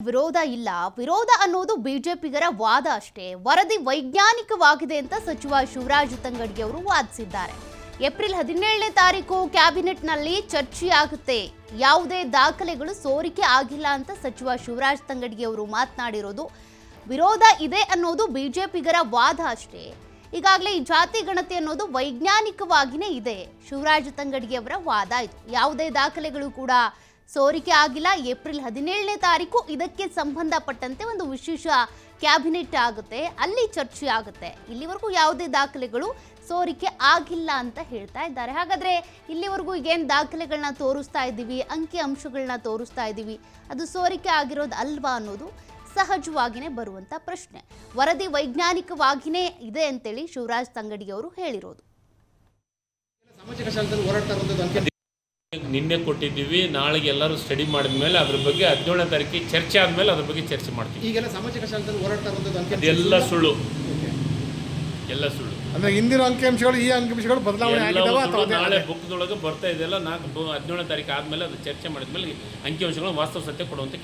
ವಿರೋಧ ಇಲ್ಲ. ವಿರೋಧ ಅನ್ನೋದು ಬಿಜೆಪಿಗರ ವಾದ ಅಷ್ಟೇ. ವರದಿ ವೈಜ್ಞಾನಿಕವಾಗಿದೆ ಅಂತ ಸಚಿವ ಶಿವರಾಜ್ ತಂಗಡಗಿ ಅವರು ವಾದಿಸಿದ್ದಾರೆ. ಏಪ್ರಿಲ್ 17ನೇ ತಾರೀಕು ಕ್ಯಾಬಿನೆಟ್ನಲ್ಲಿ ಚರ್ಚೆಯಾಗುತ್ತೆ. ಯಾವುದೇ ದಾಖಲೆಗಳು ಸೋರಿಕೆ ಆಗಿಲ್ಲ ಅಂತ ಸಚಿವ ಶಿವರಾಜ್ ತಂಗಡಗಿ ಅವರು ಮಾತನಾಡಿರೋದು. ವಿರೋಧ ಇದೆ ಅನ್ನೋದು ಬಿಜೆಪಿಗರ ವಾದ ಅಷ್ಟೇ. ಈಗಾಗಲೇ ಈ ಜಾತಿ ಗಣತಿ ಅನ್ನೋದು ವೈಜ್ಞಾನಿಕವಾಗಿಯೇ ಇದೆ. ಶಿವರಾಜ್ ತಂಗಡಗಿ ಅವರ ವಾದ ಇದು. ಯಾವುದೇ ದಾಖಲೆಗಳು ಕೂಡ ಸೋರಿಕೆ ಆಗಿಲ್ಲ. ಏಪ್ರಿಲ್ 17ನೇ ತಾರೀಕು ಇದಕ್ಕೆ ಸಂಬಂಧಪಟ್ಟಂತೆ ಒಂದು ವಿಶೇಷ ಕ್ಯಾಬಿನೆಟ್ ಆಗುತ್ತೆ, ಅಲ್ಲಿ ಚರ್ಚೆ ಆಗುತ್ತೆ. ಇಲ್ಲಿವರೆಗೂ ಯಾವುದೇ ದಾಖಲೆಗಳು ಸೋರಿಕೆ ಆಗಿಲ್ಲ ಅಂತ ಹೇಳ್ತಾ ಇದ್ದಾರೆ. ಹಾಗಾದ್ರೆ ಇಲ್ಲಿವರೆಗೂ ಏನು ದಾಖಲೆಗಳನ್ನ ತೋರಿಸ್ತಾ ಇದ್ದೀವಿ, ಅಂಕಿ ಅಂಶಗಳನ್ನ ತೋರಿಸ್ತಾ ಇದ್ದೀವಿ, ಅದು ಸೋರಿಕೆ ಆಗಿರೋದು ಅಲ್ವಾ ಅನ್ನೋದು ಸಹಜವಾಗಿಯೇ ಬರುವಂತ ಪ್ರಶ್ನೆ. ವರದಿ ವೈಜ್ಞಾನಿಕವಾಗಿಯೇ ಇದೆ ಅಂತೇಳಿ ಶಿವರಾಜ್ ತಂಗಡಗಿ ಅವರು ಹೇಳಿರೋದು. ನಿನ್ನೆ ಕೊಟ್ಟಿದ್ದೀವಿ, ನಾಳೆಗೆ ಎಲ್ಲರೂ ಸ್ಟಡಿ ಮಾಡಿದ ಮೇಲೆ ಅದ್ರ ಬಗ್ಗೆ 17ನೇ ತಾರೀಕಿಗೆ ಚರ್ಚೆ ಆದಮೇಲೆ ಅದ್ರ ಬಗ್ಗೆ ಚರ್ಚೆ ಮಾಡ್ತೀವಿ. ಈಗೆಲ್ಲ ಸಾಮಾಜಿಕ ಶಾಲೆಯಲ್ಲಿ ಓಡಾಡ್ತಾ ಇರೋದು ಅದೆಲ್ಲ ಸುಳ್ಳು, ಎಲ್ಲ ಸುಳ್ಳು. ಅಂದ್ರೆ ಹಿಂದಿನ ಅಂಕಿಅಂಶಗಳು ಈ ಅಂಕಿಅಂಶಗಳು ಬದಲಾವಣೆ ಆಗಿದಾವ ಅಥವಾ ನಾಳೆ ಬುಕ್ದೊಳಗೆ ಬರ್ತಾ ಇದೆಯಲ್ಲ. 17ನೇ ತಾರೀಕು ಆದಮೇಲೆ ಅದು ಚರ್ಚೆ ಮಾಡಿದ್ಮೇಲೆ ಅಂಕಿಅಂಶಗಳು ವಾಸ್ತವ ಸತ್ಯ ಕೊಡುವಂತೆ